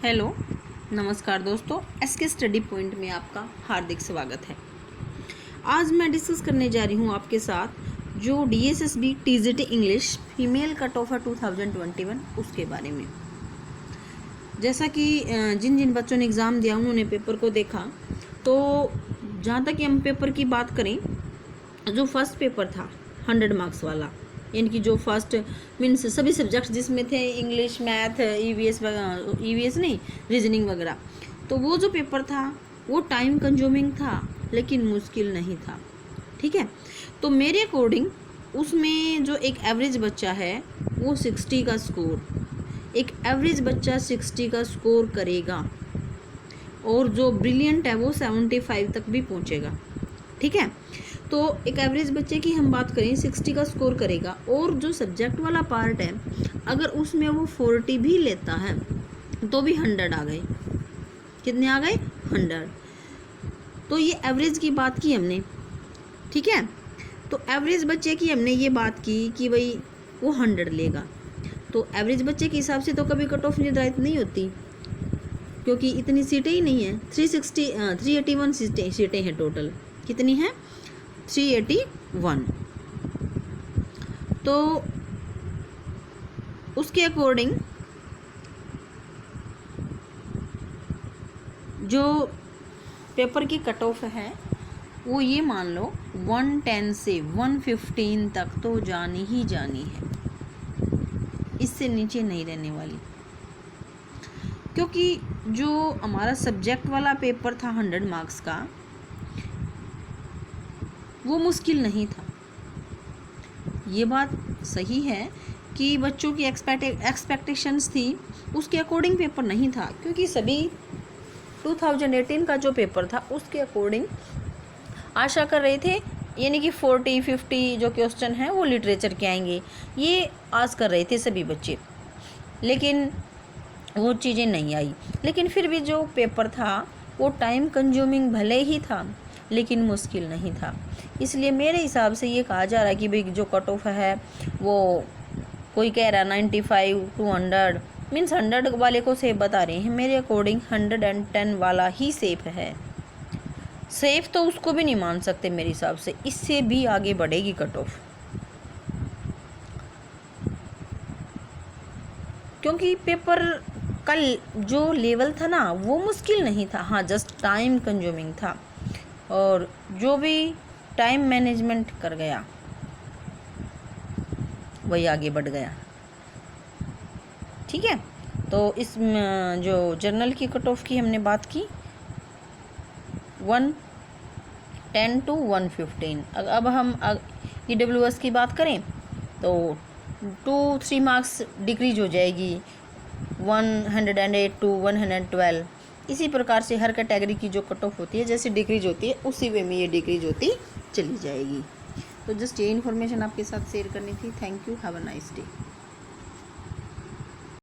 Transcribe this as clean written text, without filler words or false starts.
Hello, नमस्कार दोस्तों। SK study point में आपका हार्दिक स्वागत है। आज मैं डिस्कस करने जा रही हूँ आपके साथ जो DSSB TGT English female cut off है 2021 उसके बारे में। जैसा कि जिन जिन बच्चों ने एग्ज़ाम दिया उन्होंने पेपर को देखा, तो जहाँ तक कि हम पेपर की बात करें, जो फर्स्ट पेपर था 100 मार्क्स वाला, यानी कि जो फर्स्ट मीन्स सभी सब्जेक्ट्स जिसमें थे इंग्लिश, मैथ, ईवीएस नहीं, रीजनिंग वगैरह, तो वो जो पेपर था वो टाइम कंज्यूमिंग था लेकिन मुश्किल नहीं था। ठीक है, तो मेरे अकॉर्डिंग उसमें जो एक एवरेज बच्चा है वो 60 का स्कोर, एक एवरेज बच्चा 60 का स्कोर करेगा और जो ब्रिलियंट है वो 75 तक भी पहुंचेगा। ठीक है, तो एक एवरेज बच्चे की हम बात करें 60 का स्कोर करेगा, और जो सब्जेक्ट वाला पार्ट है अगर उसमें वो 40 भी लेता है तो भी 100 आ गए। कितने आ गए? 100। तो ये एवरेज की बात की हमने। ठीक है, तो एवरेज बच्चे की हमने ये बात की कि भाई वो 100 लेगा। तो एवरेज बच्चे के हिसाब से तो कभी कट ऑफ निर्धारित नहीं होती, क्योंकि इतनी सीटें ही नहीं है। 381 सीटें हैं टोटल। कितनी हैं? 381। तो उसके अकॉर्डिंग जो पेपर की कट ऑफ है वो ये मान लो 110 से 115 तक तो जानी ही जानी है, इससे नीचे नहीं रहने वाली। क्योंकि जो हमारा सब्जेक्ट वाला पेपर था 100 मार्क्स का, वो मुश्किल नहीं था। ये बात सही है कि बच्चों की एक्सपेक्टेशंस थी उसके अकॉर्डिंग पेपर नहीं था, क्योंकि सभी 2018 का जो पेपर था उसके अकॉर्डिंग आशा कर रहे थे, यानी कि 40-50 जो क्वेश्चन हैं वो लिटरेचर के आएंगे, ये आस कर रहे थे सभी बच्चे। लेकिन वो चीज़ें नहीं आई। लेकिन फिर भी जो पेपर था वो टाइम कंज्यूमिंग भले ही था लेकिन मुश्किल नहीं था। इसलिए मेरे हिसाब से ये कहा जा रहा है कि भाई जो कट ऑफ है वो, कोई कह रहा 95 to 100 मीन्स 100 वाले को सेफ बता रहे हैं। मेरे अकॉर्डिंग 110 वाला ही सेफ है। सेफ तो उसको भी नहीं मान सकते मेरे हिसाब से, इससे भी आगे बढ़ेगी कट ऑफ, क्योंकि पेपर कल जो लेवल था ना वो मुश्किल नहीं था, हाँ जस्ट टाइम कंज्यूमिंग था। और जो भी टाइम मैनेजमेंट कर गया वही आगे बढ़ गया। ठीक है, तो इस जो जर्नल की कट ऑफ की हमने बात की 110 to 115। अब हम EWS की बात करें तो 2-3 मार्क्स डिक्रीज हो जाएगी, 108 to 112। इसी प्रकार से हर कैटेगरी की जो कट ऑफ होती है जैसे डिक्रीज होती है उसी वे में ये डिक्रीज होती चली जाएगी। तो जस्ट ये इन्फॉर्मेशन आपके साथ शेयर करनी थी। Thank you, have a nice day.